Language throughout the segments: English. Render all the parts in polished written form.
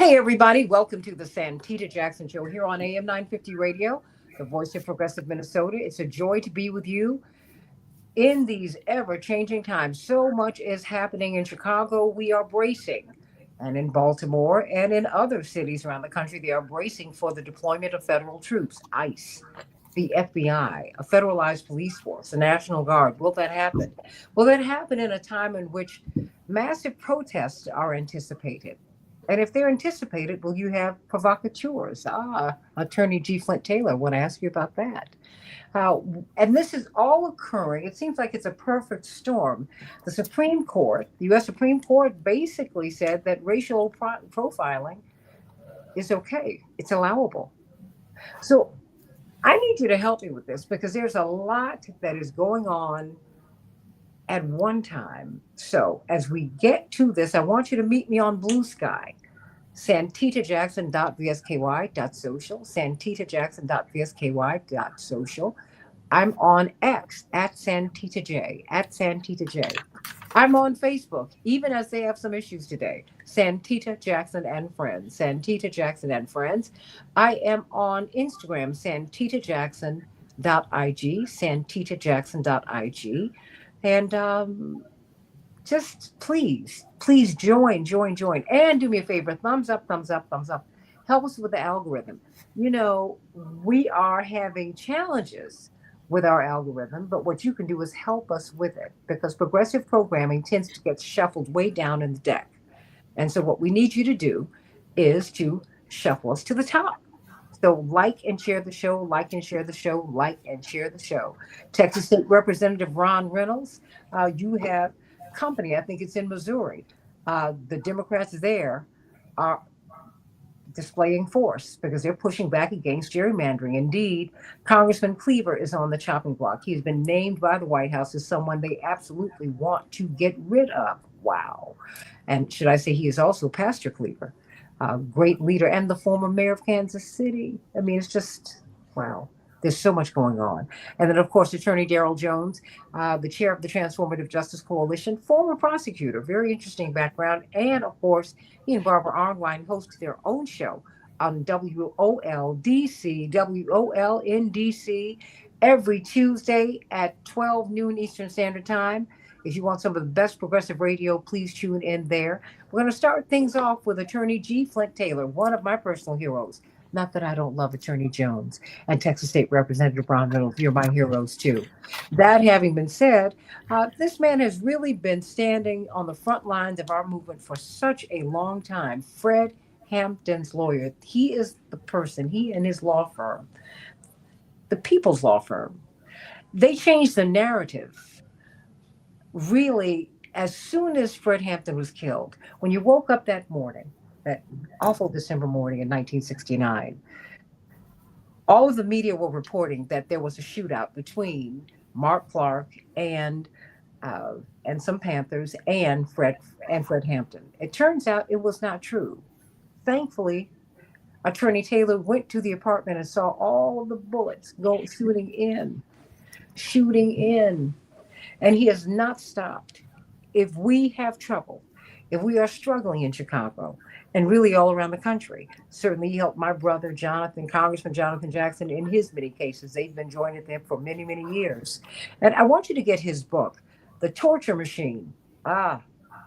Hey, everybody. Welcome to the Santita Jackson Show here on AM 950 Radio, the voice of progressive Minnesota. It's a joy to be with you in these ever changing times. So much is happening in Chicago. We are bracing. And in Baltimore and in other cities around the country, they are bracing for the deployment of federal troops, ICE, the FBI, a federalized police force, the National Guard. Will that happen? Will that happen in a time in which massive protests are anticipated? And if they're anticipated, will you have provocateurs? Attorney G. Flint Taylor, I want to ask you about that. Uh, and this is all occurring. It seems like it's a perfect storm. The Supreme Court, the U.S. Supreme Court, basically said that racial profiling is okay, it's allowable. So I need you to help me with this because there's a lot that is going on at one time. So as we get to this, I want you to meet me on Blue Sky. santitajackson.vsky.social, santitajackson.vsky.social. I'm on X at Santita J, at Santita J. I'm on Facebook, even as they have some issues today. Santita Jackson and Friends, Santita Jackson and Friends. I am on Instagram, santitajackson.ig, santitajackson.ig. And just please join, and do me a favor, thumbs up, thumbs up, thumbs up. Help us with the algorithm. You know, we are having challenges with our algorithm, but what you can do is help us with it because progressive programming tends to get shuffled way down in the deck. And so what we need you to do is to shuffle us to the top. So like and share the show, like and share the show, like and share the show. Texas State Representative Ron Reynolds, you have company. I think it's in Missouri. The Democrats there are displaying force because they're pushing back against gerrymandering. Indeed, Congressman Cleaver is on the chopping block. He's been named by the White House as someone they absolutely want to get rid of. Wow. And should I say he is also Pastor Cleaver, a great leader and the former mayor of Kansas City. I mean, it's just, wow. There's so much going on. And then, of course, Attorney Darrell Jones, the chair of the Transformative Justice Coalition, former prosecutor, very interesting background. And, of course, he and Barbara Arnwine host their own show on WOLDC, WOLNDC, every Tuesday at 12 noon Eastern Standard Time. If you want some of the best progressive radio, please tune in there. We're going to start things off with Attorney G. Flint Taylor, one of my personal heroes. Not that I don't love Attorney Jones and Texas State Representative Ron Reynolds. You're my heroes, too. That having been said, this man has really been standing on the front lines of our movement for such a long time. Fred Hampton's lawyer. He is the person, he and his law firm, the People's Law Firm, they changed the narrative really as soon as Fred Hampton was killed. When you woke up that morning, that awful December morning in 1969, all of the media were reporting that there was a shootout between Mark Clark uh, and some Panthers and Fred Hampton. It turns out it was not true. Thankfully, Attorney Taylor went to the apartment and saw all of the bullets go shooting in, and he has not stopped. If we have trouble, if we are struggling in Chicago and really all around the country, certainly he helped my brother Jonathan, Congressman Jonathan Jackson, in his many cases. They've been joining them for many, many years. And I want you to get his book, The Torture Machine. Ah,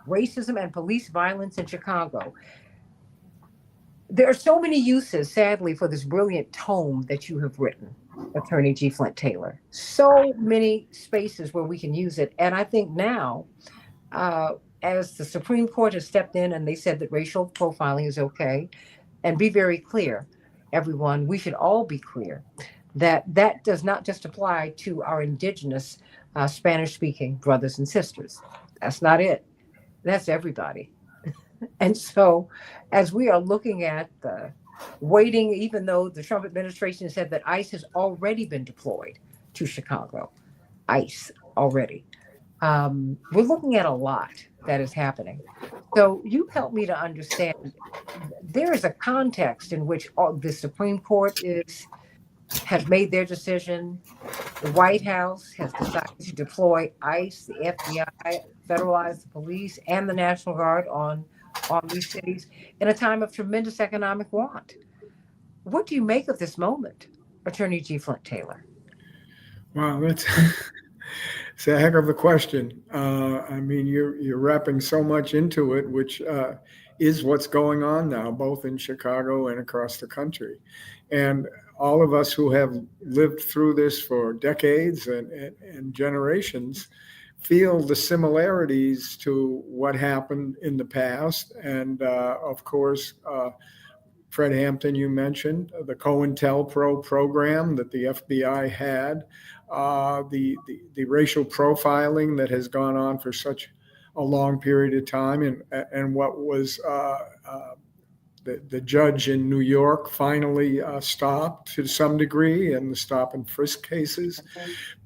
Racism and Police Violence in Chicago. There are so many uses, sadly, for this brilliant tome that you have written, Attorney G. Flint Taylor. So many spaces where we can use it. And I think now, uh, as the Supreme Court has stepped in and they said that racial profiling is okay, and be very clear, everyone, we should all be clear that that does not just apply to our indigenous Spanish speaking brothers and sisters. That's not it. That's everybody. And so, as we are looking at the waiting, even though the Trump administration said that ICE has already been deployed to Chicago, ICE already. We're looking at a lot that is happening. So you help me to understand there is a context in which the Supreme Court is has made their decision. The White House has decided to deploy ICE, the FBI, federalize the police, and the National Guard on on these cities in a time of tremendous economic want. What do you make of this moment, Attorney G. Flint Taylor? Wow, that's it's a heck of a question. I mean, you're wrapping so much into it, which is what's going on now, both in Chicago and across the country. And all of us who have lived through this for decades and generations feel the similarities to what happened in the past. And of course, Fred Hampton, you mentioned the COINTELPRO program that the FBI had, the racial profiling that has gone on for such a long period of time, and what was the judge in New York finally stopped to some degree, and the stop and frisk cases.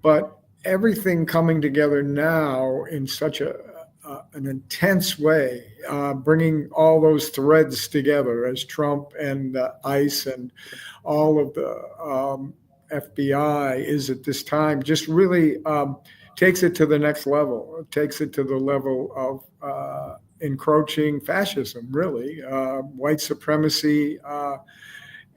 But everything coming together now in such an intense way, bringing all those threads together as Trump and ICE and all of the FBI is at this time just really takes it to the next level. It takes it to the level of encroaching fascism, really, white supremacy.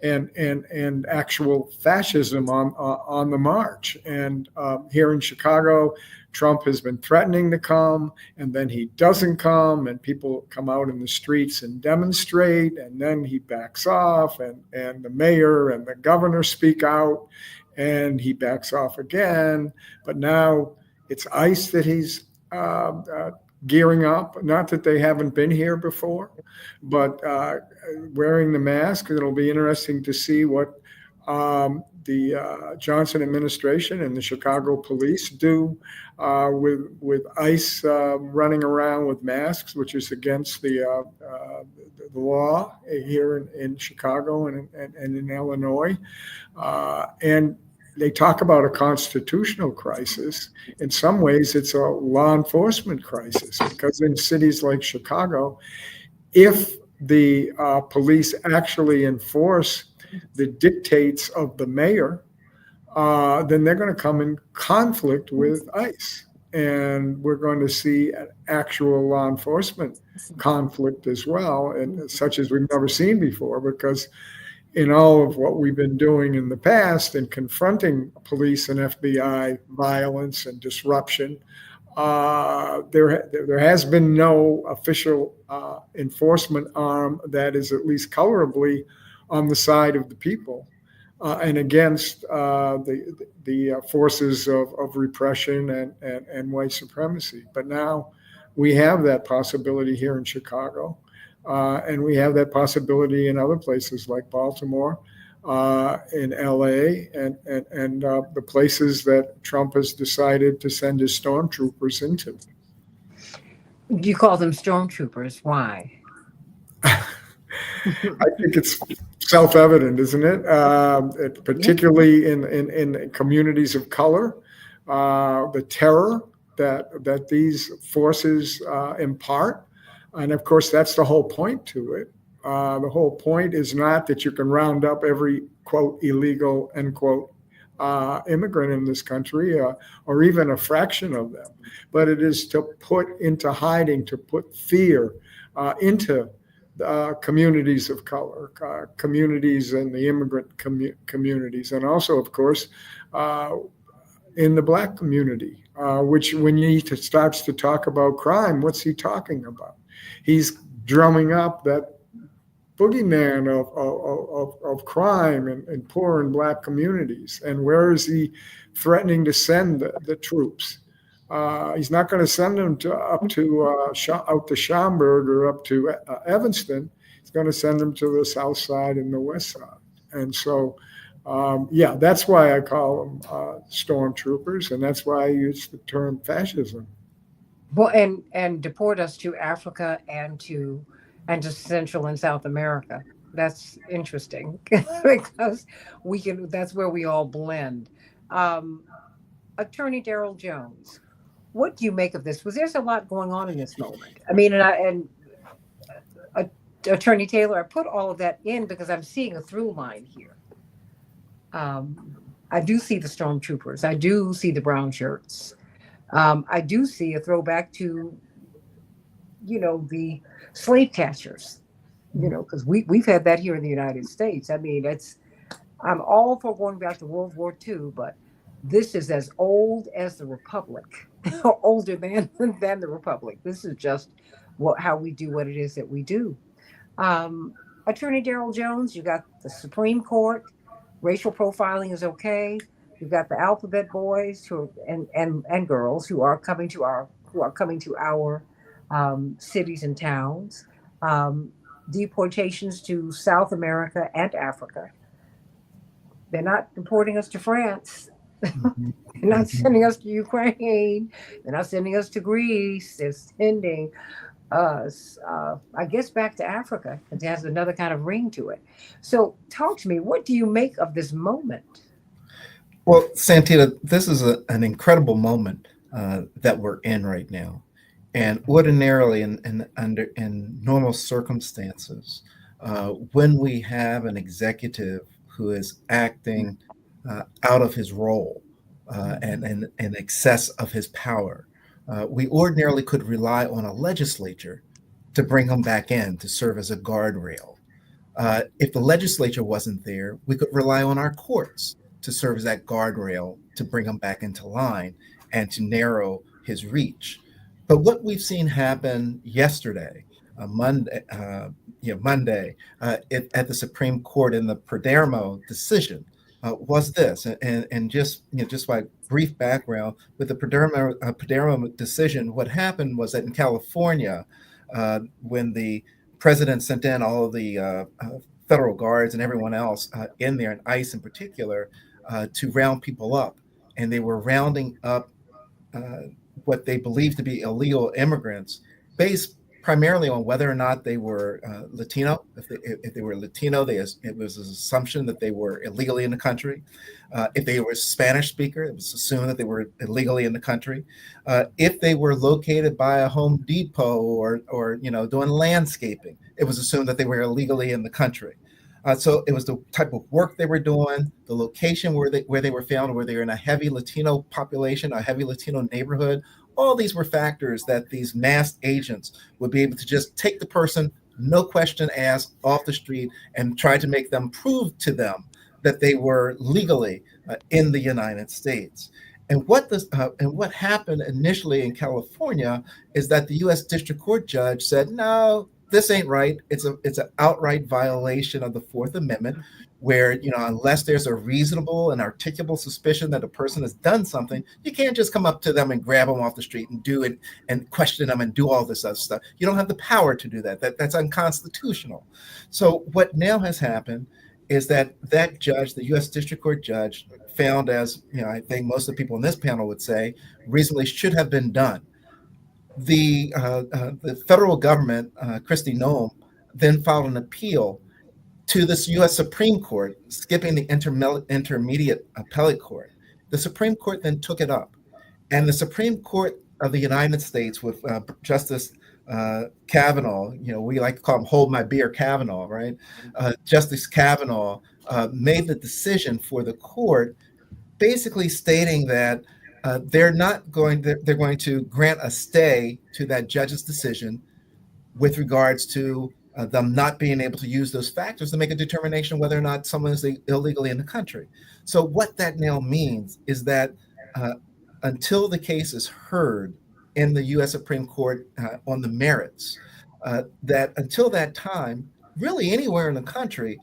And actual fascism on the march. And here in Chicago, Trump has been threatening to come, and then he doesn't come, and people come out in the streets and demonstrate, and then he backs off, and the mayor and the governor speak out, and he backs off again. But now it's ICE that he's gearing up. Not that they haven't been here before, but wearing the mask. It'll be interesting to see what the Johnson administration and the Chicago police do with ICE running around with masks, which is against the law here in Chicago and in Illinois. And they talk about a constitutional crisis. In some ways, it's a law enforcement crisis, because in cities like Chicago, if the police actually enforce the dictates of the mayor, then they're going to come in conflict with ICE. And we're going to see an actual law enforcement conflict as well, and such as we've never seen before, because in all of what we've been doing in the past in confronting police and FBI violence and disruption, there has been no official enforcement arm that is at least colorably on the side of the people and against the forces of repression and white supremacy. But now we have that possibility here in Chicago. And we have that possibility in other places like Baltimore, in LA, and the places that Trump has decided to send his stormtroopers into. You call them stormtroopers. Why? I think it's self-evident, isn't it? Particularly in communities of color, the terror that these forces impart. And of course, that's the whole point to it. The whole point is not that you can round up every, quote, illegal, end quote, immigrant in this country, or even a fraction of them, but it is to put into hiding, to put fear into communities of color, communities and the immigrant communities, and also, of course, in the Black community, which when he starts to talk about crime, what's he talking about? He's drumming up that boogeyman of crime in poor and Black communities. And where is he threatening to send the troops? He's not going to send them out to Schaumburg or up to Evanston. He's going to send them to the south side and the west side. And so, that's why I call them stormtroopers, and that's why I use the term fascism. Well, and deport us to Africa and to Central and South America. That's interesting because we can. That's where we all blend. Um, Attorney Daryl Jones, what do you make of this? Was there's a lot going on in this moment? I mean, uh, Attorney Taylor, I put all of that in because I'm seeing a through line here. I do see the stormtroopers. I do see the brown shirts. I do see a throwback to the slave catchers, because we've had that here in the United States. I mean, I'm all for going back to World War II, but this is as old as the Republic, or older than the Republic. This is just how we do what it is that we do. Um, Attorney Daryl Jones, you got the Supreme Court. Racial profiling is okay. You've got the alphabet boys and girls who are coming to our cities and towns. Um, Deportations to South America and Africa. They're not deporting us to France. Mhm. They're not Mhm. sending us to Ukraine. They're not sending us to Greece. They're sending us, I guess, back to Africa. It has another kind of ring to it. So, talk to me. What do you make of this moment? Well, Santita, this is an incredible moment that we're in right now. And ordinarily, in normal circumstances, when we have an executive who is acting out of his role and in excess of his power, we ordinarily could rely on a legislature to bring him back in to serve as a guardrail. If the legislature wasn't there, we could rely on our courts to serve as that guardrail to bring him back into line and to narrow his reach. But what we've seen happen yesterday, Monday, at the Supreme Court in the Palermo decision was this, and just by brief background with the Palermo decision, what happened was that in California, when the president sent in all of the federal guards and everyone else in there, and ICE in particular, to round people up. And they were rounding up uh, what they believed to be illegal immigrants based primarily on whether or not they were Latino. If they were Latino, it was an assumption that they were illegally in the country. If they were a Spanish speaker, it was assumed that they were illegally in the country. If they were located by a Home Depot or doing landscaping, it was assumed that they were illegally in the country. So it was the type of work they were doing, the location where they were found, where they were in a heavy Latino population, a heavy Latino neighborhood. All these were factors that these masked agents would be able to just take the person, no question asked, off the street and try to make them prove to them that they were legally in the United States. And what happened initially in California is that the U.S. District Court judge said, no, this ain't right. It's an outright violation of the Fourth Amendment, where unless there's a reasonable and articulable suspicion that a person has done something, you can't just come up to them and grab them off the street and do it and question them and do all this other stuff. You don't have the power to do that. That's unconstitutional. So what now has happened is that judge, the U.S. District Court judge, found, as I think most of the people in this panel would say, reasonably should have been done. The federal government, Kristi Noem, then filed an appeal to this U.S. Supreme Court, skipping the intermediate appellate court. The Supreme Court then took it up, and the Supreme Court of the United States, with Justice Kavanaugh, we like to call him "Hold My Beer" Kavanaugh, right? Justice Kavanaugh made the decision for the court, basically stating that they're going to grant a stay to that judge's decision with regards to them not being able to use those factors to make a determination whether or not someone is illegally in the country. So what that now means is that uh, until the case is heard in the U.S. Supreme Court on the merits, that until that time, really anywhere in the country,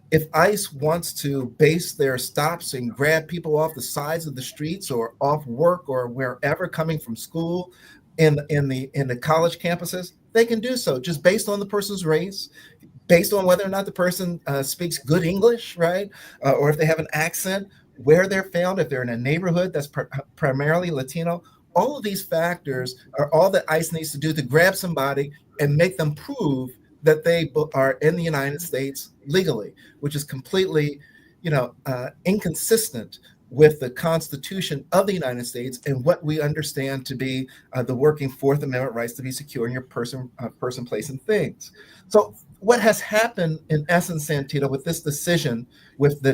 if ICE wants to base their stops and grab people off the sides of the streets or off work or wherever, coming from school, in the college campuses, they can do so just based on the person's race, based on whether or not the person speaks good English, right? Or if they have an accent, where they're found, if they're in a neighborhood that's primarily Latino. All of these factors are all that ICE needs to do to grab somebody and make them prove that they are in the United States legally, which is completely, inconsistent with the Constitution of the United States and what we understand to be the working Fourth Amendment rights to be secure in your person, place, and things. So what has happened in essence, Santita, with this decision, with the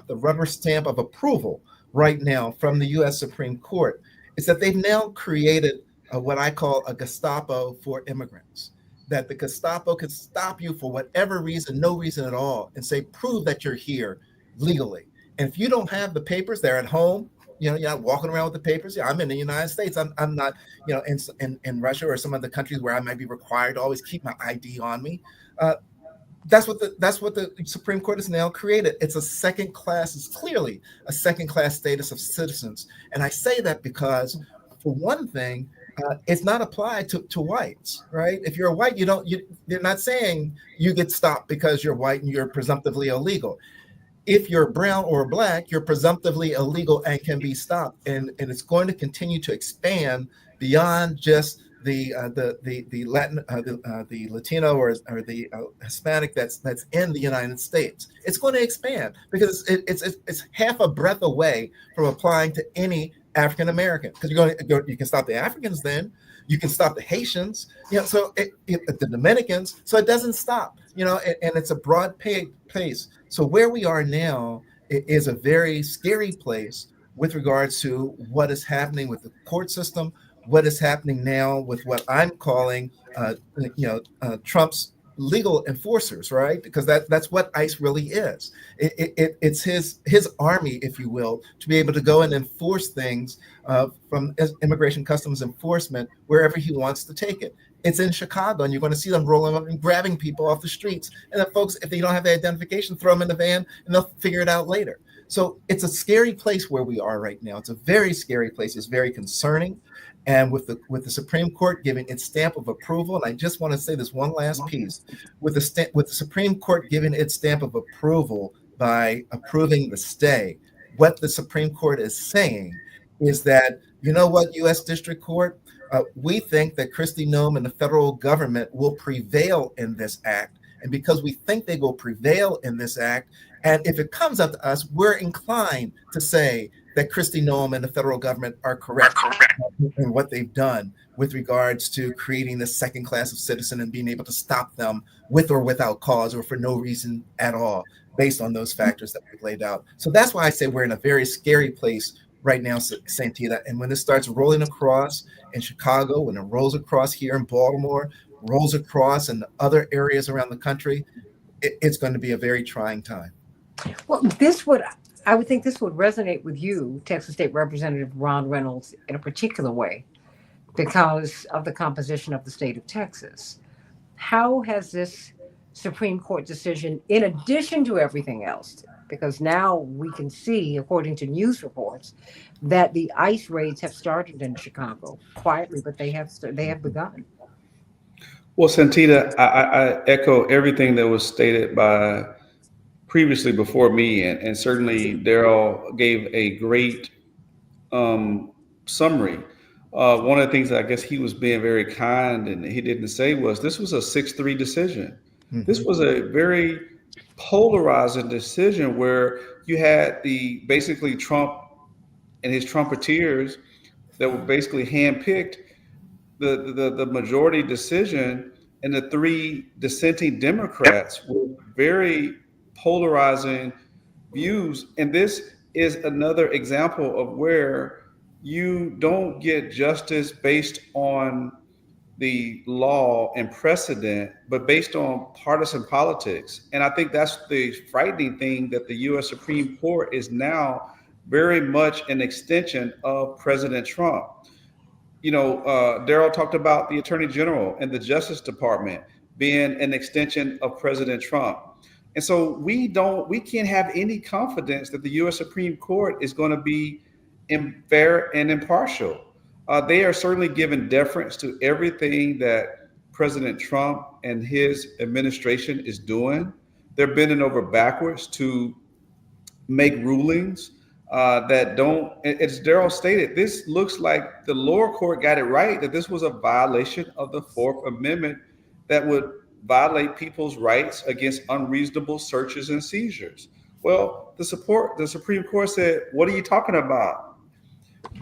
rubber stamp of approval right now from the U.S. Supreme Court, is that they've now created what I call a Gestapo for immigrants. That the Gestapo could stop you for whatever reason, no reason at all, and say, prove that you're here legally. And if you don't have the papers, they're at home. You're not walking around with the papers. Yeah, I'm in the United States. I'm not, in Russia or some other countries where I might be required to always keep my ID on me. That's what the Supreme Court has now created. It's a second class. It's clearly a second class status of citizens. And I say that because, for one thing, it's not applied to whites, right? If you're a white, they're not saying you get stopped because you're white and you're presumptively illegal. If you're brown or black, you're presumptively illegal and can be stopped. And it's going to continue to expand beyond just the Latin, the Latino or the Hispanic that's in the United States. It's going to expand because it's half a breath away from applying to any African American, because you can stop the Africans, then you can stop the Haitians, so the Dominicans. So it doesn't stop, and it's a broad place. So where we are now is a very scary place with regards to what is happening with the court system, what is happening now with what I'm calling, Trump's legal enforcers, right? Because that's what ICE really is. It's his army, if you will, to be able to go and enforce things from Immigration Customs Enforcement wherever he wants to take it. It's in Chicago, and you're going to see them rolling up and grabbing people off the streets. And then folks, if they don't have the identification, throw them in the van, and they'll figure it out later. So it's a scary place where we are right now. It's a very scary place. It's very concerning. And with the Supreme Court giving its stamp of approval, and I just want to say this one last piece, with the Supreme Court giving its stamp of approval by approving the stay, what the Supreme Court is saying is that, U.S. District Court, we think that Kristi Noem and the federal government will prevail in this act. And because we think they will prevail in this act, and if it comes up to us, we're inclined to say that Kristi Noem and the federal government are correct in what they've done with regards to creating this second class of citizen and being able to stop them with or without cause or for no reason at all, based on those factors that we've laid out. So that's why I say we're in a very scary place right now, Santita. And when this starts rolling across in Chicago, when it rolls across here in Baltimore, rolls across in other areas around the country, it's going to be a very trying time. Well, I would think this would resonate with you, Texas State Representative Ron Reynolds, in a particular way because of the composition of the state of Texas. How has this Supreme Court decision, in addition to everything else, because now we can see, according to news reports, that the ICE raids have started in Chicago quietly, but they have begun. Well, Santita, I echo everything that was stated by previously before me, and certainly Daryl gave a great summary. One of the things that I guess he was being very kind and he didn't say was this was a 6-3 decision. Mm-hmm. This was a very polarizing decision where you had basically Trump and his Trumpeteers that were basically handpicked the majority decision, and the 3 dissenting Democrats with very polarizing views. And this is another example of where you don't get justice based on the law and precedent, but based on partisan politics. And I think that's the frightening thing, that the U.S. Supreme Court is now very much an extension of President Trump. Daryl talked about the Attorney General and the Justice Department being an extension of President Trump. And so we can't have any confidence that the U.S. Supreme Court is going to be fair and impartial. They are certainly giving deference to everything that President Trump and his administration is doing. They're bending over backwards to make rulings that don't, as Daryl stated, this looks like the lower court got it right, that this was a violation of the 4th Amendment that would violate people's rights against unreasonable searches and seizures. Well, the Supreme Court said, what are you talking about?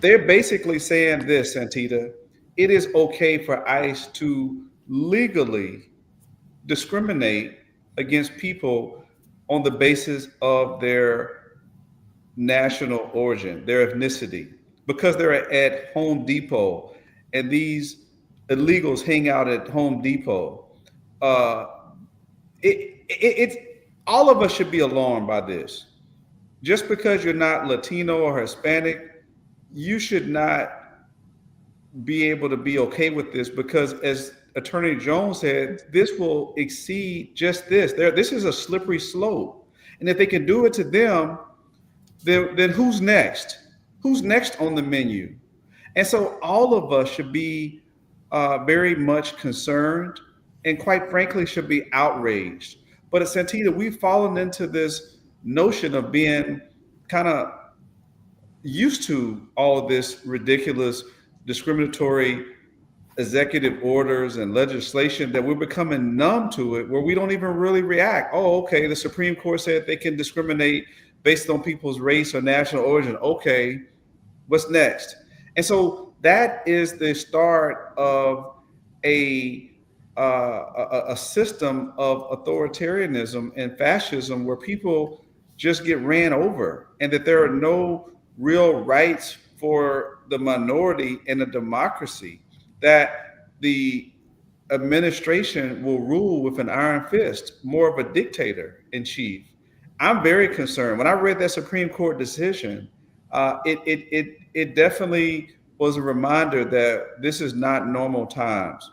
They're basically saying this, Santita: it is okay for ICE to legally discriminate against people on the basis of their national origin, their ethnicity, because they're at Home Depot and these illegals hang out at Home Depot, uh, it's all of us should be alarmed by this. Just because you're not Latino or Hispanic, you should not be able to be okay with this, because as Attorney Jones said, this will exceed just this. This is a slippery slope. And if they can do it to them, then who's next? Who's next on the menu? And so all of us should be very much concerned, and quite frankly should be outraged. But at Santita, we've fallen into this notion of being kind of used to all of this ridiculous discriminatory executive orders and legislation that we're becoming numb to it, where we don't even really react. Oh, okay, the Supreme Court said they can discriminate based on people's race or national origin. Okay, what's next? And so that is the start of a system of authoritarianism and fascism, where people just get ran over, and that there are no real rights for the minority in a democracy, that the administration will rule with an iron fist, more of a dictator in chief. I'm very concerned. When I read that Supreme Court decision, it definitely was a reminder that this is not normal times.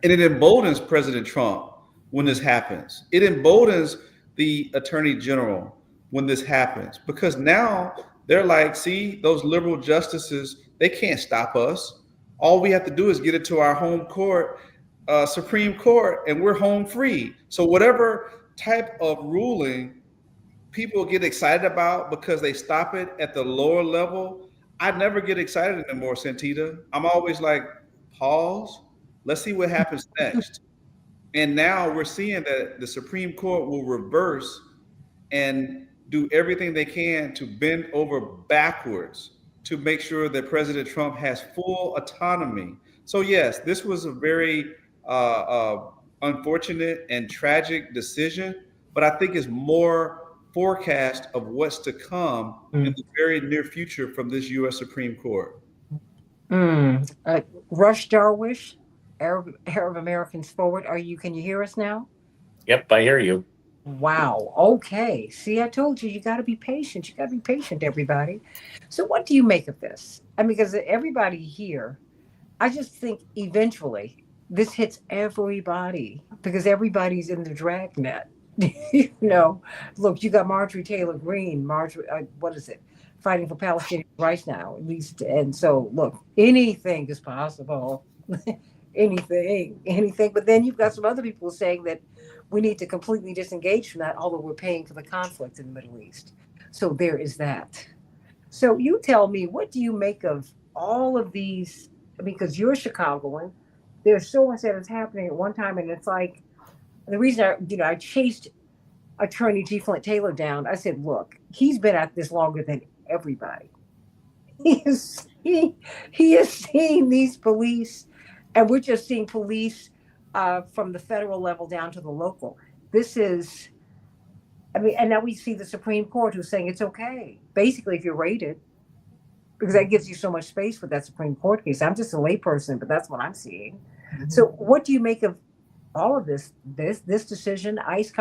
And it emboldens President Trump when this happens. It emboldens the Attorney General when this happens, because now they're like, see, those liberal justices, they can't stop us. All we have to do is get it to our home court, Supreme Court, and we're home free. So whatever type of ruling people get excited about because they stop it at the lower level, I never get excited anymore, Santita. I'm always like, pause, let's see what happens next. And now we're seeing that the Supreme Court will reverse and do everything they can to bend over backwards to make sure that President Trump has full autonomy. So yes, this was a very unfortunate and tragic decision, but I think it's more forecast of what's to come in the very near future from this U.S. Supreme Court. Rush Darwish, Arab Americans Forward. Can you hear us now? Yep, I hear you. Wow. Okay. See, I told you, you got to be patient. You got to be patient, everybody. So what do you make of this? I mean, because everybody here, I just think eventually this hits everybody, because everybody's in the dragnet. Look, you got Marjorie Taylor Greene, what is it? Fighting for Palestinian rights now, at least. And so, look, anything is possible. anything. But then you've got some other people saying that we need to completely disengage from that, although we're paying for the conflict in the Middle East. So there is that. So you tell me, what do you make of all of these? Because you're a Chicagoan, there's so much that is happening at one time, and it's like, the reason I chased Attorney G. Flint Taylor down, I said, look, he's been at this longer than everybody. He has seen these police, and we're just seeing police from the federal level down to the local. And now we see the Supreme Court who's saying it's okay, basically, if you're rated, because that gives you so much space for that Supreme Court case. I'm just a layperson, but that's what I'm seeing. Mm-hmm. So what do you make of all of this decision? ICE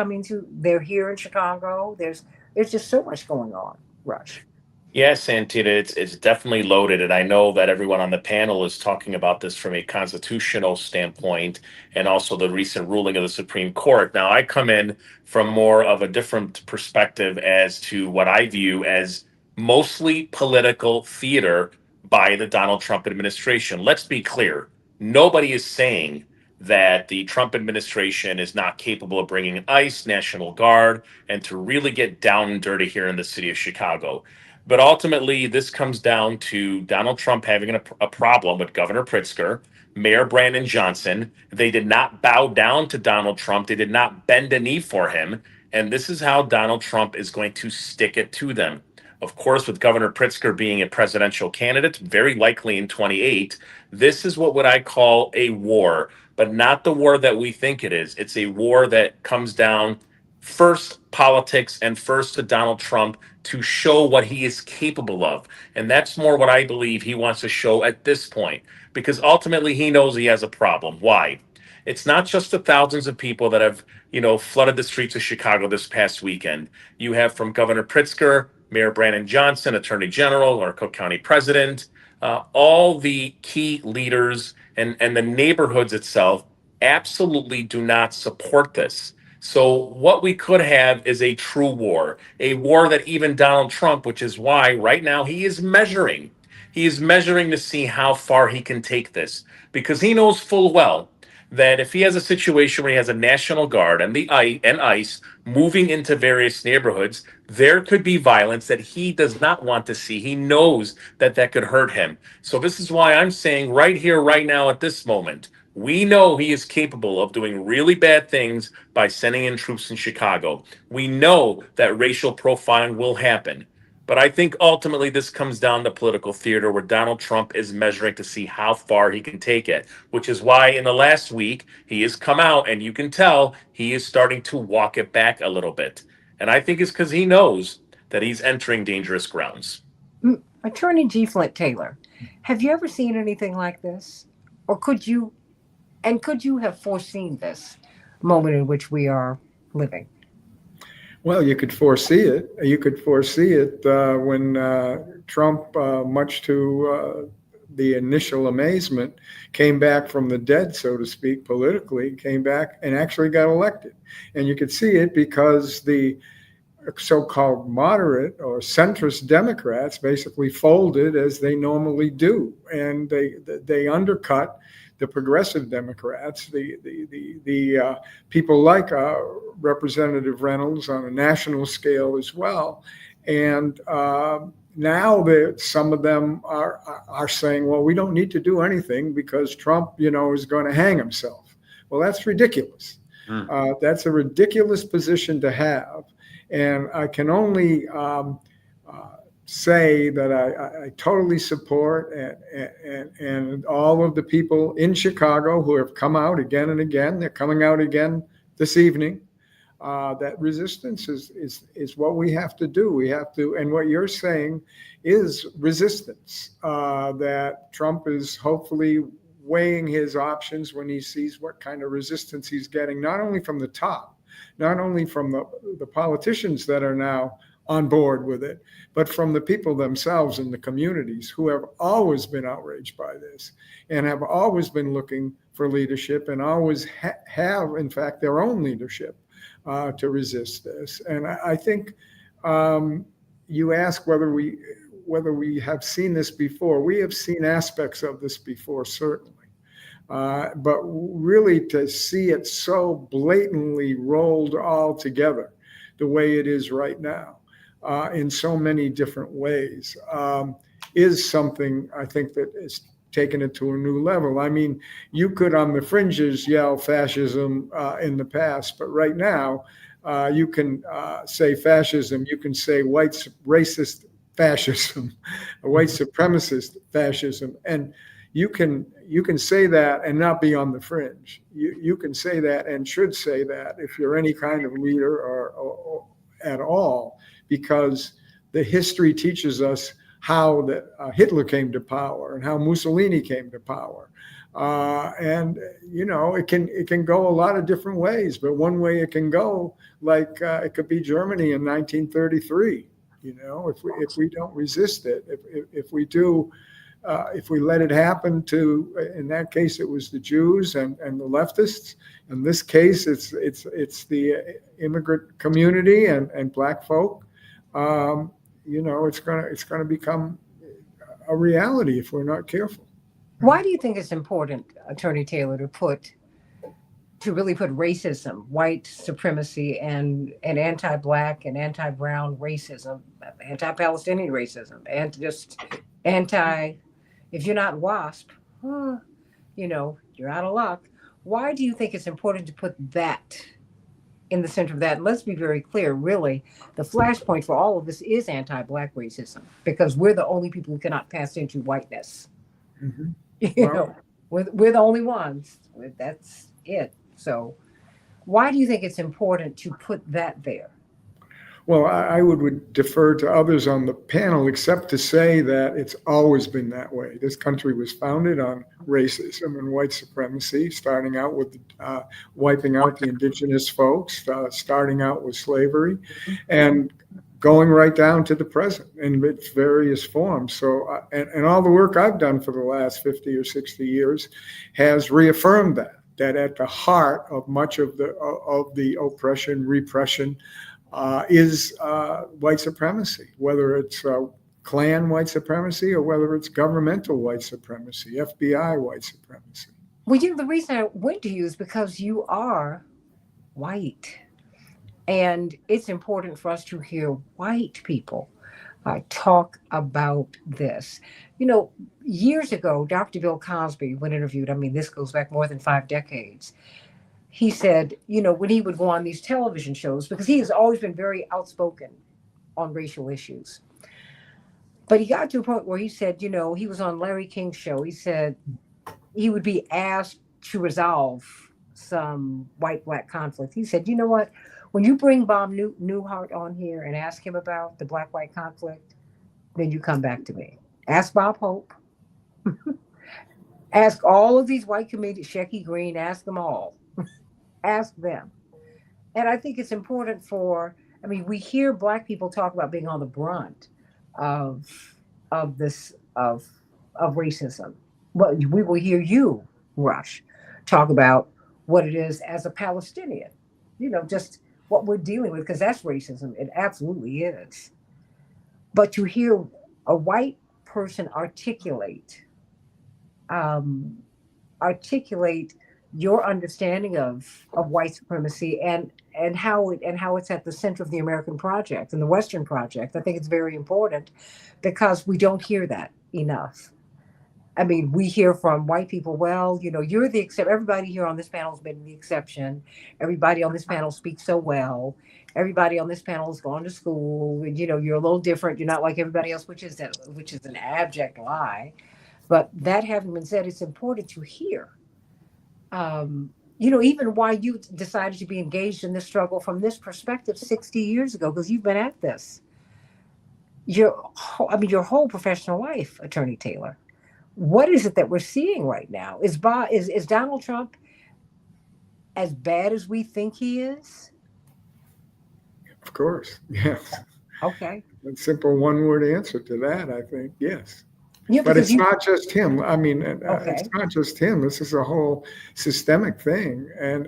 they're here in Chicago. There's just so much going on, Rush. Yes, Santita, it's definitely loaded, and I know that everyone on the panel is talking about this from a constitutional standpoint, and also the recent ruling of the Supreme Court. Now, I come in from more of a different perspective as to what I view as mostly political theater by the Donald Trump administration. Let's be clear. Nobody is saying that the Trump administration is not capable of bringing ICE, National Guard, and to really get down and dirty here in the city of Chicago. But ultimately, this comes down to Donald Trump having a problem with Governor Pritzker, Mayor Brandon Johnson. They did not bow down to Donald Trump. They did not bend a knee for him. And this is how Donald Trump is going to stick it to them. Of course, with Governor Pritzker being a presidential candidate, very likely in 28, this is what I call a war, but not the war that we think it is. It's a war that comes down first politics and first to Donald Trump to show what he is capable of. And that's more what I believe he wants to show at this point, because ultimately he knows he has a problem. Why? It's not just the thousands of people that have, flooded the streets of Chicago this past weekend. You have from Governor Pritzker, Mayor Brandon Johnson, Attorney General, or Cook County President, all the key leaders and the neighborhoods itself absolutely do not support this. So what we could have is a true war, a war that even Donald Trump, which is why right now he is measuring. He is measuring to see how far he can take this, because he knows full well that if he has a situation where he has a National Guard and ICE moving into various neighborhoods, there could be violence that he does not want to see. He knows that that could hurt him. So this is why I'm saying right here, right now, at this moment, we know he is capable of doing really bad things by sending in troops in Chicago. We know that racial profiling will happen. But I think ultimately this comes down to political theater where Donald Trump is measuring to see how far he can take it, which is why in the last week he has come out and you can tell he is starting to walk it back a little bit. And I think it's because he knows that he's entering dangerous grounds. Attorney G. Flint Taylor, have you ever seen anything like this? Or could you have foreseen this moment in which we are living? Well, you could foresee it. You could foresee it when Trump, much to the initial amazement, came back from the dead, so to speak, politically, came back and actually got elected. And you could see it because the so-called moderate or centrist Democrats basically folded as they normally do, and they undercut the progressive Democrats, the people like Representative Reynolds on a national scale as well, and now that some of them are saying, well, we don't need to do anything because Trump, is going to hang himself. Well, that's ridiculous. That's a ridiculous position to have. And I can only say that I totally support and all of the people in Chicago who have come out again and again. They're coming out again this evening. That resistance is what we have to do. We have to, and what you're saying is resistance. That Trump is hopefully weighing his options when he sees what kind of resistance he's getting, not only from the top, not only from the politicians that are now on board with it, but from the people themselves in the communities who have always been outraged by this and have always been looking for leadership and always have, in fact, their own leadership to resist this. And I think you ask whether we have seen this before. We have seen aspects of this before, certainly. But really to see it so blatantly rolled all together the way it is right now in so many different ways is something I think that is taken it to a new level. I mean, you could on the fringes yell fascism in the past, but right now you can say fascism, you can say white racist fascism, white supremacist fascism, and you can say that and not be on the fringe. You can say that and should say that if you're any kind of leader or at all, because the history teaches us how that Hitler came to power and how Mussolini came to power. And it can go a lot of different ways, but one way it can go, like it could be Germany in 1933. If we don't resist it, if we do. If we let it happen to, in that case, it was the Jews and the leftists. In this case, it's the immigrant community and Black folk. It's gonna become a reality if we're not careful. Why do you think it's important, Attorney Taylor, to really put racism, white supremacy, and anti-Black and anti-brown racism, anti-Palestinian racism, and just if you're not WASP, you're out of luck. Why do you think it's important to put that in the center of that? And let's be very clear, really, the flashpoint for all of this is anti-Black racism, because we're the only people who cannot pass into whiteness. Mm-hmm. We're the only ones. That's it. So Why do you think it's important to put that there? Well, I would defer to others on the panel, except to say that it's always been that way. This country was founded on racism and white supremacy, starting out with wiping out the indigenous folks, starting out with slavery, and going right down to the present in its various forms. So, and all the work I've done for the last 50 or 60 years has reaffirmed that at the heart of much of the oppression, repression, is white supremacy, whether it's Klan white supremacy or whether it's governmental white supremacy, FBI white supremacy. Well, the reason I went to you is because you are white. And it's important for us to hear white people talk about this. Years ago, Dr. Bill Cosby, when interviewed, I mean, this goes back more than 5 decades. He said, when he would go on these television shows, because he has always been very outspoken on racial issues. But he got to a point where he said, he was on Larry King's show. He said he would be asked to resolve some white-black conflict. He said, you know what? When you bring Bob Newhart on here and ask him about the black-white conflict, then you come back to me. Ask Bob Hope. Ask all of these white comedians, Shecky Green, ask them all. Ask them. And I think it's important we hear Black people talk about being on the brunt of racism. But we will hear you, Rush, talk about what it is as a Palestinian, just what we're dealing with, because that's racism. It absolutely is. But to hear a white person articulate your understanding of white supremacy and how it's at the center of the American project and the Western project, I think it's very important, because we don't hear that enough. I mean, we hear from white people, well, you're the exception. Everybody here on this panel has been the exception. Everybody on this panel speaks so well. Everybody on this panel has gone to school. You're a little different. You're not like everybody else, which is an abject lie. But that having been said, it's important to hear, even why you decided to be engaged in this struggle from this perspective 60 years ago, because you've been at this your whole professional life, Attorney Taylor. What is it that we're seeing right now? Is Donald Trump as bad as we think he is? Of course, yes. Okay. A simple one-word answer to that, I think, yes. Yeah, but it's not just him. I mean, okay. It's not just him. This is a whole systemic thing, and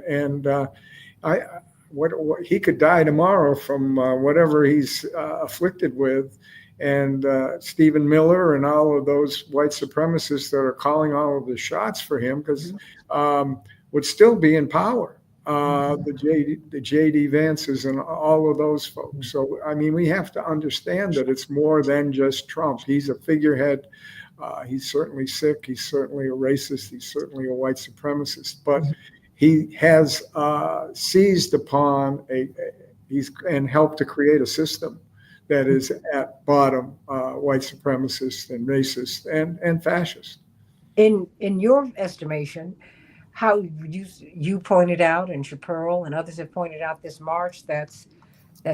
he could die tomorrow from whatever he's afflicted with. And Stephen Miller and all of those white supremacists that are calling all of the shots for him, because would still be in power. The J.D. Vances and all of those folks. So, I mean, we have to understand that it's more than just Trump. He's a figurehead. He's certainly sick. He's certainly a racist. He's certainly a white supremacist. But he has seized upon and helped to create a system that is at bottom white supremacist and racist and fascist. In your estimation, how you pointed out, and Chaparral and others have pointed out, this march that's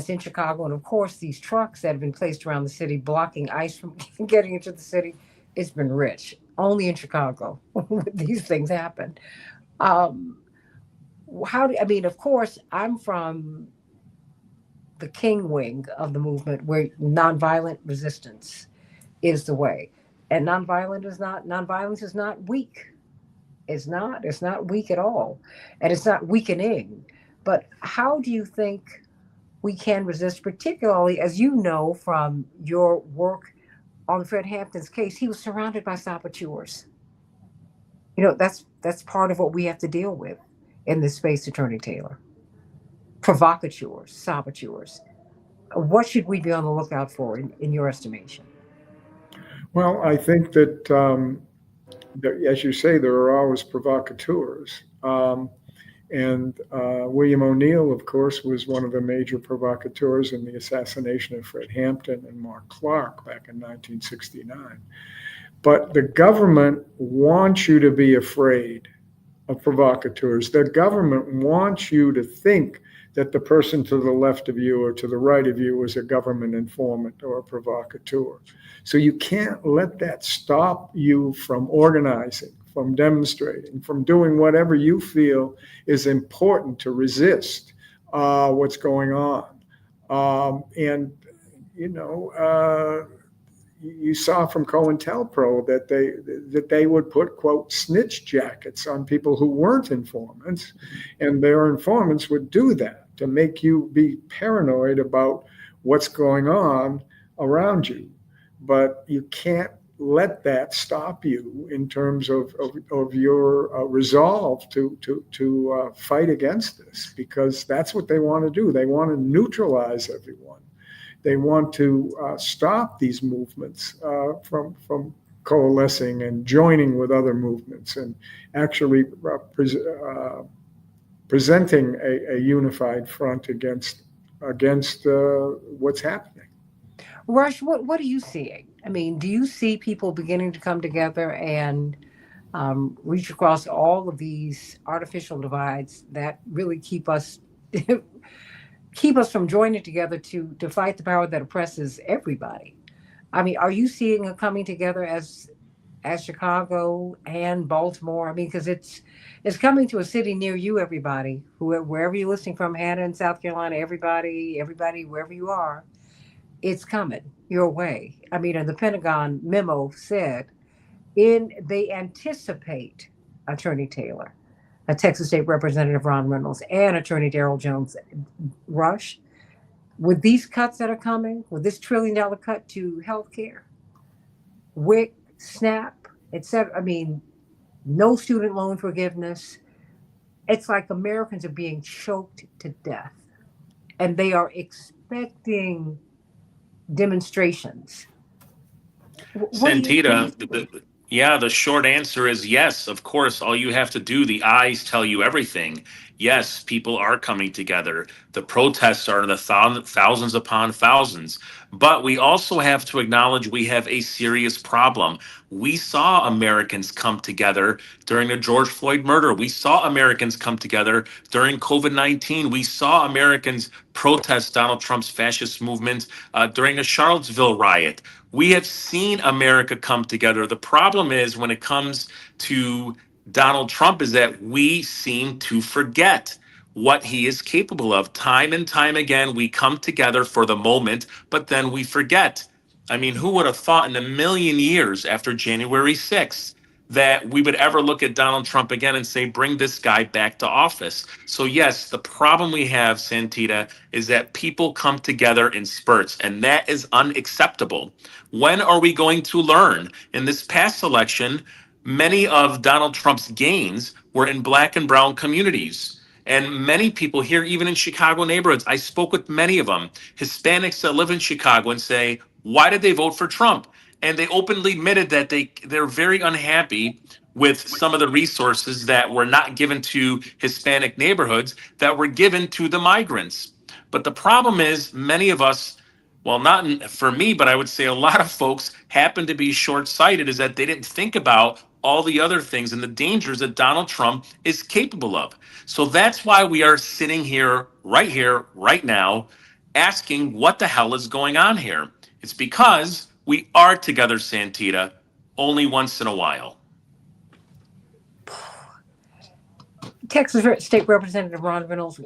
in Chicago, and of course these trucks that have been placed around the city blocking ICE from getting into the city, it's been rich. Only in Chicago these things happen. Of course, I'm from the King wing of the movement, where nonviolent resistance is the way, and nonviolence is not weak. It's not weak at all, and it's not weakening. But how do you think we can resist, particularly, as you know from your work on Fred Hampton's case? He was surrounded by saboteurs. That's part of what we have to deal with in this space, Attorney Taylor. Provocateurs, saboteurs. What should we be on the lookout for in your estimation? Well, I think that, as you say, there are always provocateurs. And William O'Neill, of course, was one of the major provocateurs in the assassination of Fred Hampton and Mark Clark back in 1969. But the government wants you to be afraid of provocateurs. The government wants you to think that the person to the left of you or to the right of you is a government informant or a provocateur. So you can't let that stop you from organizing, from demonstrating, from doing whatever you feel is important to resist what's going on. And, you know, you saw from COINTELPRO that they would put, quote, snitch jackets on people who weren't informants, and their informants would do that to make you be paranoid about what's going on around you. But you can't let that stop you in terms of your resolve to fight against this, because that's what they want to do. They want to neutralize everyone. They want to stop these movements from coalescing and joining with other movements and actually presenting a unified front against what's happening. Rush, what are you seeing? I mean, do you see people beginning to come together and reach across all of these artificial divides that really keep us keep us from joining together to fight the power that oppresses everybody? I mean, are you seeing a coming together as Chicago and Baltimore? I mean, because it's coming to a city near you, everybody, wherever you're listening from, Hannah in South Carolina, everybody, wherever you are, it's coming your way. I mean, and the Pentagon memo said they anticipate Attorney Taylor, a Texas State Representative Ron Reynolds, and Attorney Darrell Jones. Rush, with these cuts that are coming, with this $1 trillion cut to healthcare, WIC, SNAP, etc. I mean, no student loan forgiveness. It's like Americans are being choked to death, and they are expecting demonstrations. Santita, yeah, the short answer is yes, of course. All you have to do, the eyes tell you everything. Yes, people are coming together. The protests are in the thousands upon thousands. But we also have to acknowledge we have a serious problem. We saw Americans come together during the George Floyd murder. We saw Americans come together during COVID-19. We saw Americans protest Donald Trump's fascist movement during a Charlottesville riot. We have seen America come together. The problem is when it comes to Donald Trump is that we seem to forget what he is capable of. Time and time again, we come together for the moment, but then we forget. I mean, who would have thought in a million years after January 6th that we would ever look at Donald Trump again and say, bring this guy back to office? So yes, the problem we have, Santita, is that people come together in spurts, and that is unacceptable. When are we going to learn? In this past election, many of Donald Trump's gains were in black and brown communities. And many people here, even in Chicago neighborhoods, I spoke with many of them, Hispanics that live in Chicago, and say, why did they vote for Trump? And they openly admitted that they're very unhappy with some of the resources that were not given to Hispanic neighborhoods that were given to the migrants. But the problem is many of us, well, not for me, but I would say a lot of folks happen to be short-sighted, is that they didn't think about all the other things and the dangers that Donald Trump is capable of. So that's why we are sitting here, right now, asking what the hell is going on here. It's because we are together, Santita, only once in a while. Texas State Representative Ron Reynolds,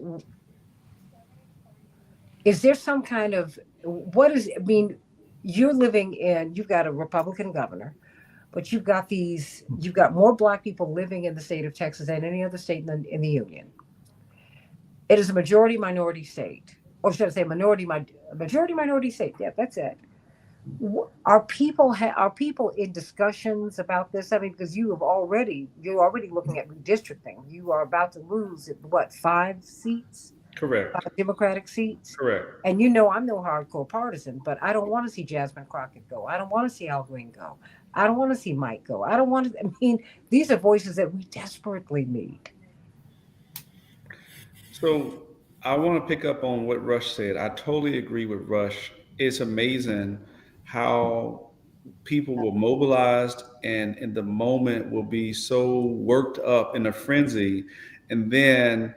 is there some kind of, I mean, you've got a Republican governor, but you've got more black people living in the state of Texas than any other state in the union. It is a majority minority state, or should I say majority minority state? Yeah, that's it. Are people in discussions about this? I mean, because you're already looking at redistricting. You are about to lose what, 5 seats? Correct. 5 Democratic seats. Correct. And I'm no hardcore partisan, but I don't want to see Jasmine Crockett go. I don't want to see Al Green go. I don't want to see Mike go. I don't want to. I mean, these are voices that we desperately need. So I want to pick up on what Rush said. I totally agree with Rush. It's amazing how people will mobilized and in the moment will be so worked up in a frenzy, and then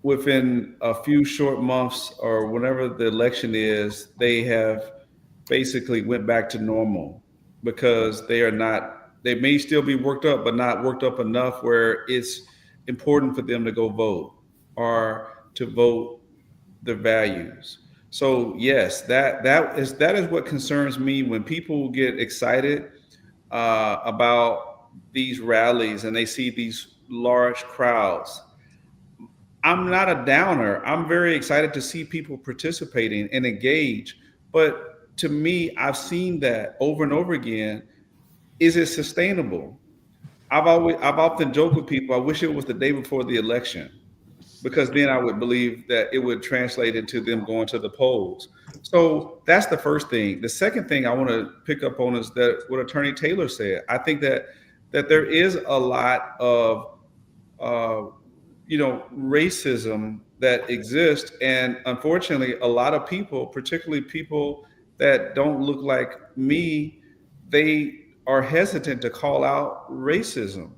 within a few short months or whenever the election is, they have basically went back to normal because they are not, they may still be worked up, but not worked up enough where it's important for them to go vote or to vote their values. So yes, that is what concerns me when people get excited about these rallies and they see these large crowds. I'm not a downer. I'm very excited to see people participating and engage. But to me, I've seen that over and over again. Is it sustainable? I've often joked with people, I wish it was the day before the election, because then I would believe that it would translate into them going to the polls. So that's the first thing. The second thing I want to pick up on is that what Attorney Taylor said. I think that there is a lot of uh, racism that exists, and unfortunately, a lot of people, particularly people that don't look like me, they are hesitant to call out racism.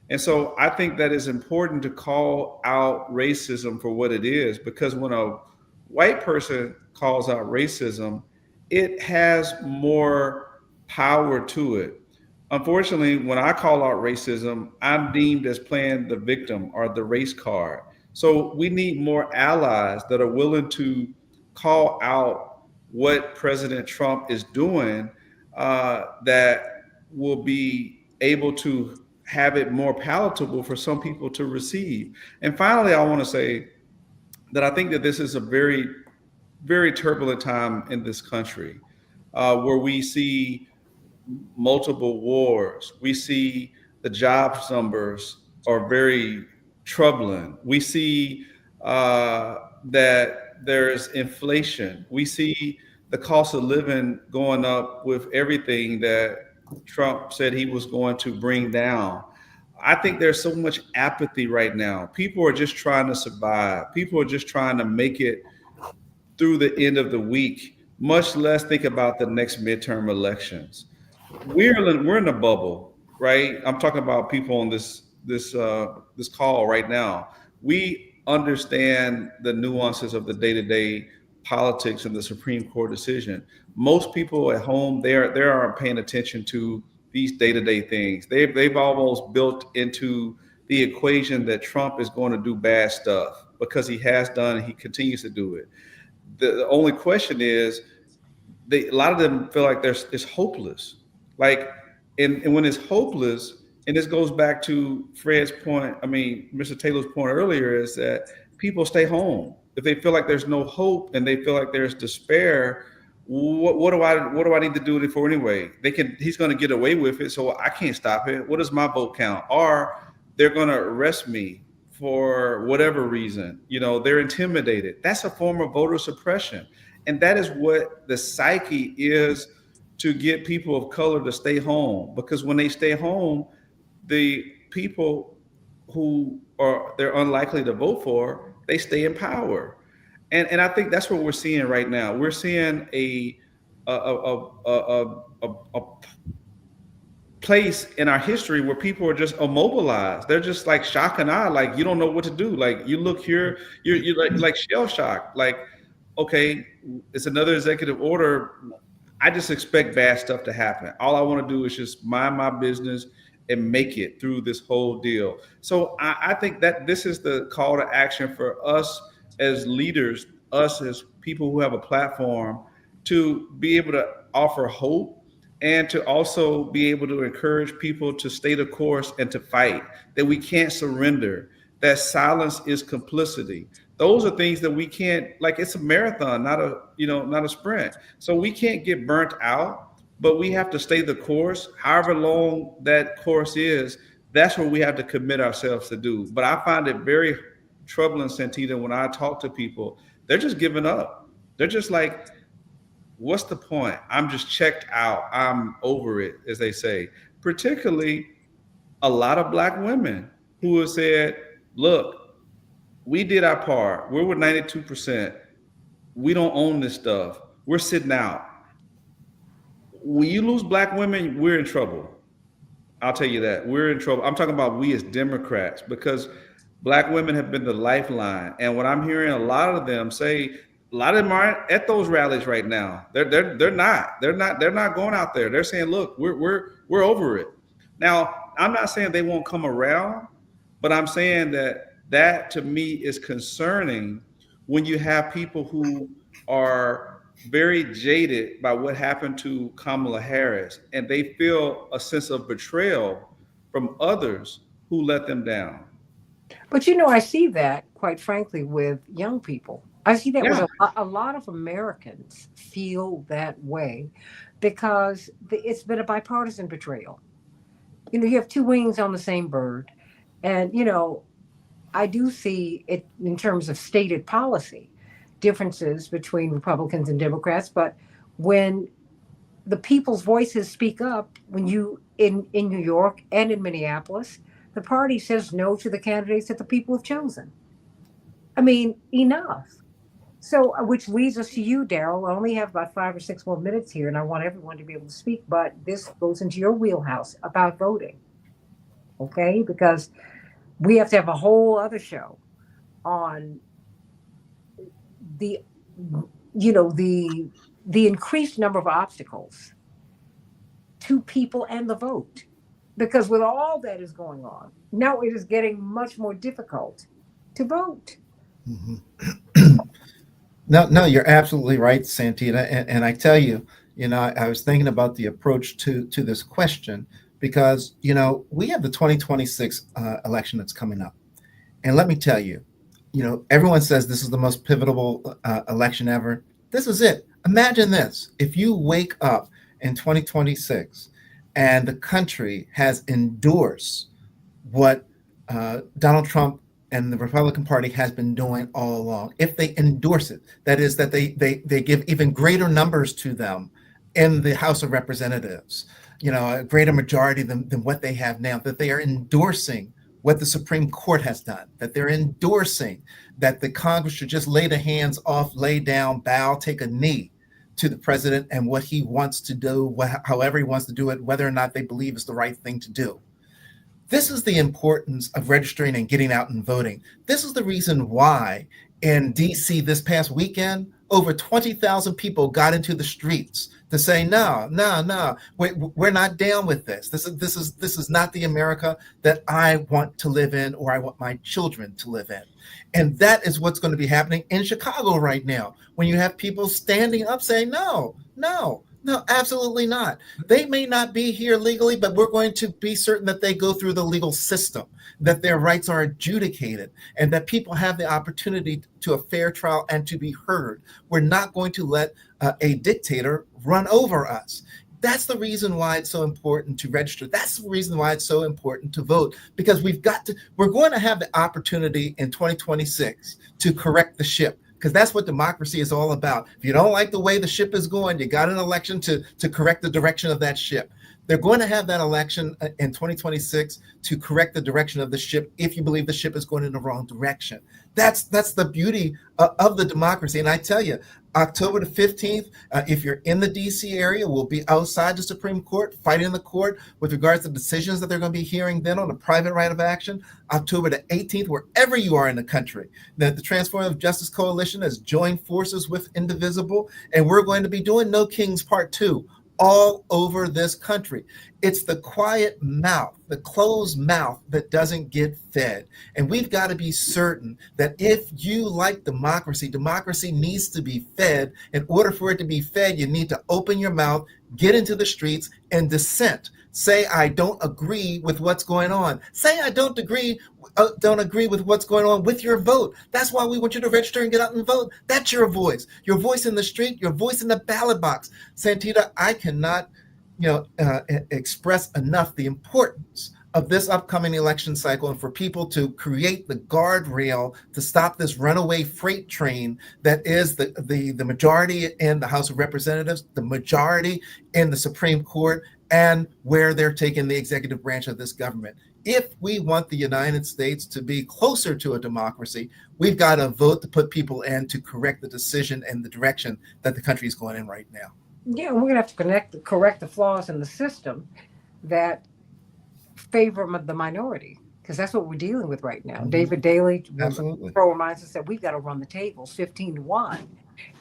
And so I think that it's important to call out racism for what it is, because when a white person calls out racism, it has more power to it. Unfortunately, when I call out racism, I'm deemed as playing the victim or the race card. So we need more allies that are willing to call out what President Trump is doing, that will be able to have it more palatable for some people to receive. And finally, I want to say that I think that this is a very, very turbulent time in this country, where we see multiple wars. We see the jobs numbers are very troubling. We see that there's inflation. We see the cost of living going up with everything that Trump said he was going to bring down. I think there's so much apathy right now. People are just trying to survive. People are just trying to make it through the end of the week, much less think about the next midterm elections. We're in a bubble, right? I'm talking about people on this call right now. We understand the nuances of the day-to-day politics and the Supreme Court decision. Most people at home, they aren't paying attention to these day-to-day things. They've almost built into the equation that Trump is going to do bad stuff, because he has done and he continues to do it. The only question is, a lot of them feel like it's hopeless. Like, and when it's hopeless, and this goes back to Fred's point, I mean, Mr. Taylor's point earlier, is that people stay home. If they feel like there's no hope and they feel like there's despair, what do I need to do it for anyway? He's going to get away with it, so I can't stop it. What does my vote count? Or they're going to arrest me for whatever reason. They're intimidated. That's a form of voter suppression. And that is what the psyche is, to get people of color to stay home. Because when they stay home, the people who they're unlikely to vote for, they stay in power. And I think that's what we're seeing right now. We're seeing a place in our history where people are just immobilized. They're just like shock and awe, like you don't know what to do. Like you look here, you're like shell shocked. Like, okay, it's another executive order. I just expect bad stuff to happen. All I want to do is just mind my business and make it through this whole deal. So I think that this is the call to action for us as leaders, us as people who have a platform, to be able to offer hope, and to also be able to encourage people to stay the course and to fight, that we can't surrender, that silence is complicity. Those are things that we can't, like, it's a marathon, not a sprint. So we can't get burnt out, but we have to stay the course. However long that course is, that's what we have to commit ourselves to do. But I find it very troubling, Santita, when I talk to people, they're just giving up. They're just like, what's the point? I'm just checked out. I'm over it, as they say. Particularly a lot of Black women who have said, look, we did our part. We're with 92%. We don't own this stuff. We're sitting out. when you lose black women, we're in trouble. I'll tell you that. We're in trouble. I'm talking about we as Democrats, because black women have been the lifeline. And what I'm hearing a lot of them say, a lot of them aren't at those rallies right now. They're not going out there. They're saying, look, we're over it. Now, I'm not saying they won't come around, but I'm saying that to me is concerning when you have people who are very jaded by what happened to Kamala Harris, and they feel a sense of betrayal from others who let them down. But I see that, quite frankly, with young people. I see that with Yeah. a lot of Americans feel that way because it's been a bipartisan betrayal. You have two wings on the same bird. And, I do see it in terms of stated policy differences between Republicans and Democrats. But when the people's voices speak up, when you in New York and in Minneapolis, the party says no to the candidates that the people have chosen. I mean, enough. So, which leads us to you, Daryl. I only have about 5 or 6 more minutes here, and I want everyone to be able to speak. But this goes into your wheelhouse about voting, okay? Because we have to have a whole other show on the, the increased number of obstacles to people and the vote. Because with all that is going on, now it is getting much more difficult to vote. Mm-hmm. No, you're absolutely right, Santita. And I tell you, I was thinking about the approach to this question because, we have the 2026 election that's coming up. And let me tell you, everyone says this is the most pivotal election ever. This is it. Imagine this. If you wake up in 2026 and the country has endorsed what Donald Trump and the Republican Party has been doing all along, if they endorse it, that is that they give even greater numbers to them in the House of Representatives, a greater majority than what they have now, that they are endorsing what the Supreme Court has done, that they're endorsing that the Congress should just lay the hands off, lay down, bow, take a knee to the president and what he wants to do, however he wants to do it, whether or not they believe is the right thing to do. This is the importance of registering and getting out and voting. This is the reason why in DC this past weekend, over 20,000 people got into the streets to say, no, we're not down with this. This is not the America that I want to live in or I want my children to live in. And that is what's going to be happening in Chicago right now, when you have people standing up saying, no, absolutely not. They may not be here legally, but we're going to be certain that they go through the legal system, that their rights are adjudicated, and that people have the opportunity to a fair trial and to be heard. We're not going to let a dictator run over us. That's the reason why it's so important to register. That's the reason why it's so important to vote, because we're going to have the opportunity in 2026 to correct the ship. Because that's what democracy is all about. If you don't like the way the ship is going, you got an election to correct the direction of that ship. They're going to have that election in 2026 to correct the direction of the ship if you believe the ship is going in the wrong direction. That's the beauty of the democracy. And I tell you, October the 15th, if you're in the DC area, we'll be outside the Supreme Court, fighting the court with regards to decisions that they're going to be hearing then on the private right of action. October the 18th, wherever you are in the country, that the Transformative Justice Coalition has joined forces with Indivisible, and we're going to be doing No Kings Part 2 all over this country. It's the quiet mouth, the closed mouth that doesn't get fed. And we've got to be certain that if you like democracy, democracy needs to be fed. In order for it to be fed, you need to open your mouth, get into the streets, and dissent. Say, I don't agree with what's going on. Say, I don't agree with what's going on with your vote. That's why we want you to register and get out and vote. That's your voice in the street, your voice in the ballot box. Santita, I cannot, express enough the importance of this upcoming election cycle and for people to create the guardrail to stop this runaway freight train that is the majority in the House of Representatives, the majority in the Supreme Court, and where they're taking the executive branch of this government. If we want the United States to be closer to a democracy, we've got to vote to put people in to correct the decision and the direction that the country is going in right now. Yeah, we're gonna have to correct the flaws in the system that favor the minority, because that's what we're dealing with right now. Mhm. David Daley, when Absolutely. Pro reminds us that we've got to run the tables 15-1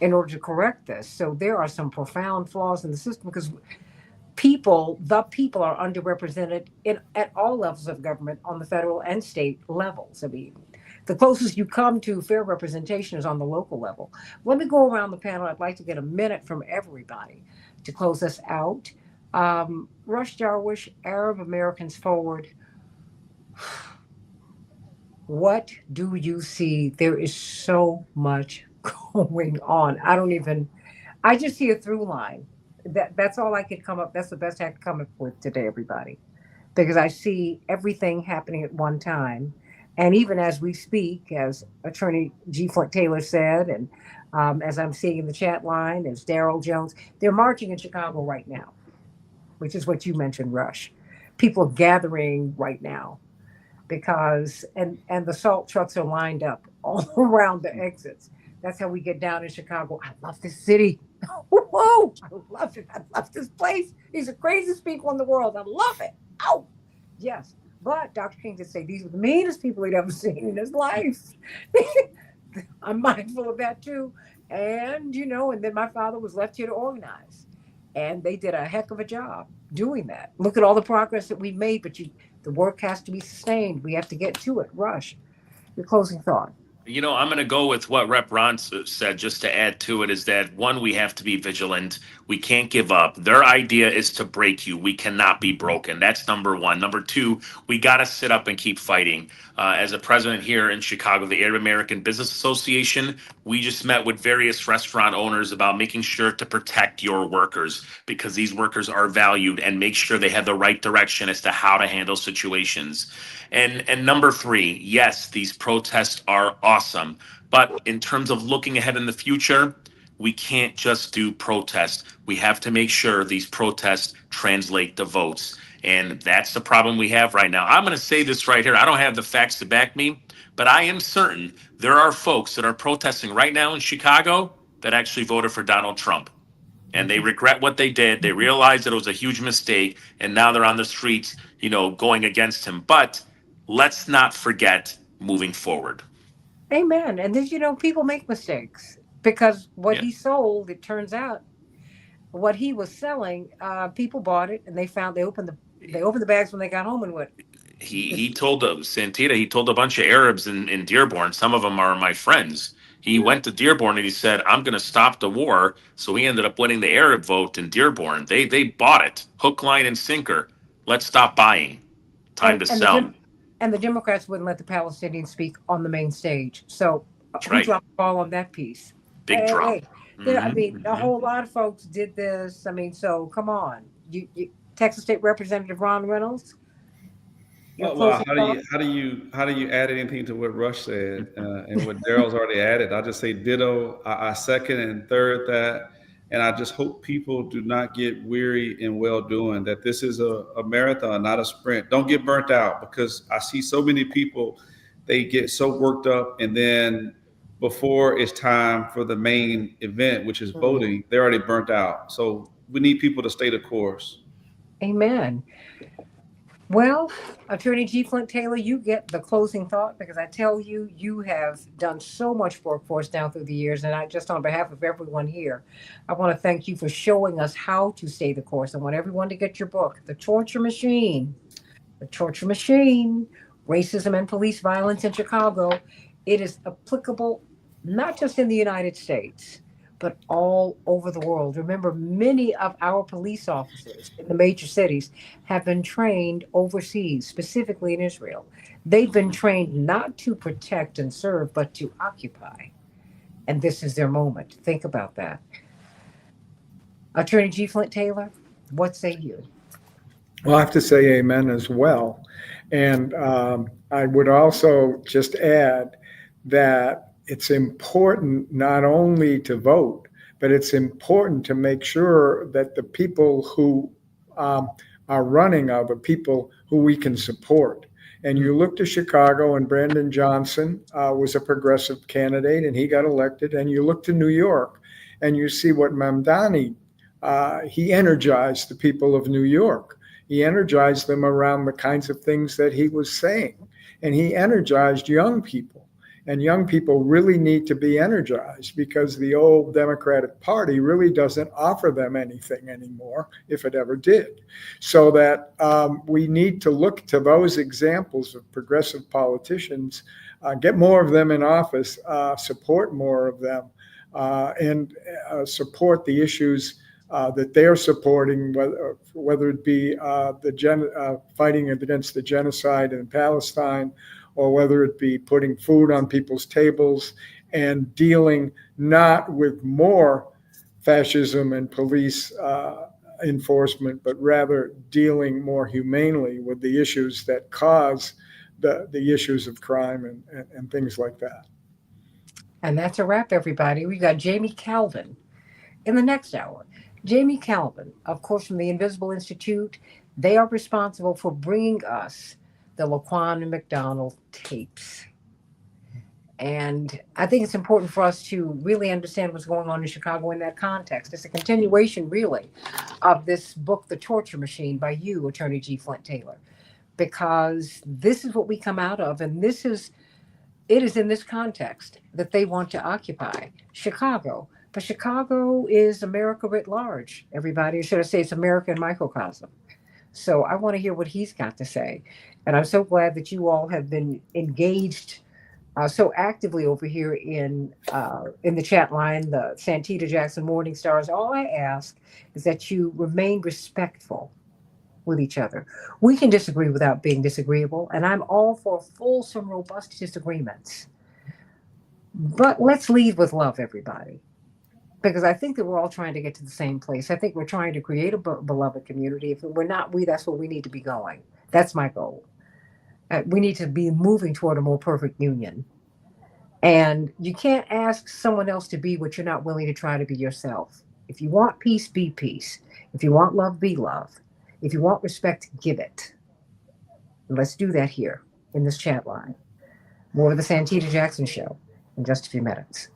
in order to correct this. So there are some profound flaws in the system because the people are underrepresented at all levels of government on the federal and state levels. I mean, the closest you come to fair representation is on the local level. Let me go around the panel. I'd like to get a minute from everybody to close us out. Rush Darwish, Arab Americans Forward. What do you see? There is so much going on. I just see a through line. That's all I could come up. That's the best I could come up with today, everybody, because I see everything happening at one time. And even as we speak, as Attorney G. Flint Taylor said, and as I'm seeing in the chat line, as Daryl Jones, they're marching in Chicago right now, which is what you mentioned, Rush. People are gathering right now because and the salt trucks are lined up all around the exits. That's how we get down in Chicago. I love this city. Whoa, I love it. I love this place. These are the craziest people in the world. I love it. Oh, yes. But Dr. King did say these were the meanest people he'd ever seen in his life. I'm mindful of that too. And, and then my father was left here to organize. And they did a heck of a job doing that. Look at all the progress that we've made, but the work has to be sustained. We have to get to it. Rush, your closing thought. I'm going to go with what Rep. Ron said, just to add to it, is that one, we have to be vigilant. We can't give up. Their idea is to break you. We cannot be broken. That's number one. Number two, we got to sit up and keep fighting. As a president here in Chicago, the Arab American Business Association, we just met with various restaurant owners about making sure to protect your workers, because these workers are valued, and make sure they have the right direction as to how to handle situations. And number three, yes, these protests are awesome. But in terms of looking ahead in the future, we can't just do protests. We have to make sure these protests translate to votes. And that's the problem we have right now. I'm going to say this right here. I don't have the facts to back me, but I am certain there are folks that are protesting right now in Chicago that actually voted for Donald Trump. And they regret what they did. They realized that it was a huge mistake. And now they're on the streets, going against him. But let's not forget moving forward. Amen. And then, people make mistakes because what he sold, it turns out, what he was selling, people bought it and they opened the bags when they got home, and what He told Santita, he told a bunch of Arabs in Dearborn, some of them are my friends. He went to Dearborn and he said, I'm going to stop the war. So he ended up winning the Arab vote in Dearborn. They bought it, hook, line, and sinker. Let's stop buying. Time to sell. And the Democrats wouldn't let the Palestinians speak on the main stage. So who dropped the ball on that piece? Big drop. I mean, a whole lot of folks did this. I mean, so come on. You Texas State Representative Ron Reynolds. Well, how do you add anything to what Rush said and what Daryl's already added? I just say ditto. I second and third that, and I just hope people do not get weary in well doing. That this is a marathon, not a sprint. Don't get burnt out, because I see so many people, they get so worked up, and then before it's time for the main event, which is voting, they're already burnt out. So we need people to stay the course. Amen. Well, Attorney G. Flint Taylor, you get the closing thought, because I tell you, you have done so much work for us down through the years. And on behalf of everyone here, I want to thank you for showing us how to stay the course. I want everyone to get your book, The Torture Machine, Racism and Police Violence in Chicago. It is applicable not just in the United States, but all over the world. Remember, many of our police officers in the major cities have been trained overseas, specifically in Israel. They've been trained not to protect and serve, but to occupy. And this is their moment. Think about that. Attorney G. Flint Taylor, what say you? Well, I have to say amen as well. And I would also just add that it's important not only to vote, but it's important to make sure that the people who are running are the people who we can support. And you look to Chicago, and Brandon Johnson was a progressive candidate and he got elected. And you look to New York and you see what Mamdani he energized the people of New York. He energized them around the kinds of things that he was saying. And he energized young people. And young people really need to be energized because the old Democratic Party really doesn't offer them anything anymore, if it ever did. So that we need to look to those examples of progressive politicians, get more of them in office, support more of them, and support the issues that they're supporting, whether it be fighting against the genocide in Palestine, or whether it be putting food on people's tables and dealing not with more fascism and police enforcement, but rather dealing more humanely with the issues that cause the issues of crime and things like that. And that's a wrap, everybody. We got Jamie Calvin in the next hour. Jamie Calvin, of course, from the Invisible Institute. They are responsible for bringing us the Laquan McDonald tapes. And I think it's important for us to really understand what's going on in Chicago in that context. It's a continuation, really, of this book, The Torture Machine, by you, Attorney G. Flint Taylor, because this is what we come out of, and it is in this context that they want to occupy Chicago. But Chicago is America writ large, everybody. Or should I say it's America in microcosm. So I want to hear what he's got to say. And I'm so glad that you all have been engaged so actively over here in the chat line, the Santita Jackson Morning Stars. All I ask is that you remain respectful with each other. We can disagree without being disagreeable, and I'm all for fulsome, robust disagreements. But let's lead with love, everybody, because I think that we're all trying to get to the same place. I think we're trying to create a beloved community. If we're not, that's where we need to be going. That's my goal. We need to be moving toward a more perfect union. And you can't ask someone else to be what you're not willing to try to be yourself. If you want peace, be peace. If you want love, be love. If you want respect, give it. And let's do that here in this chat line. More of the Santita Jackson Show in just a few minutes.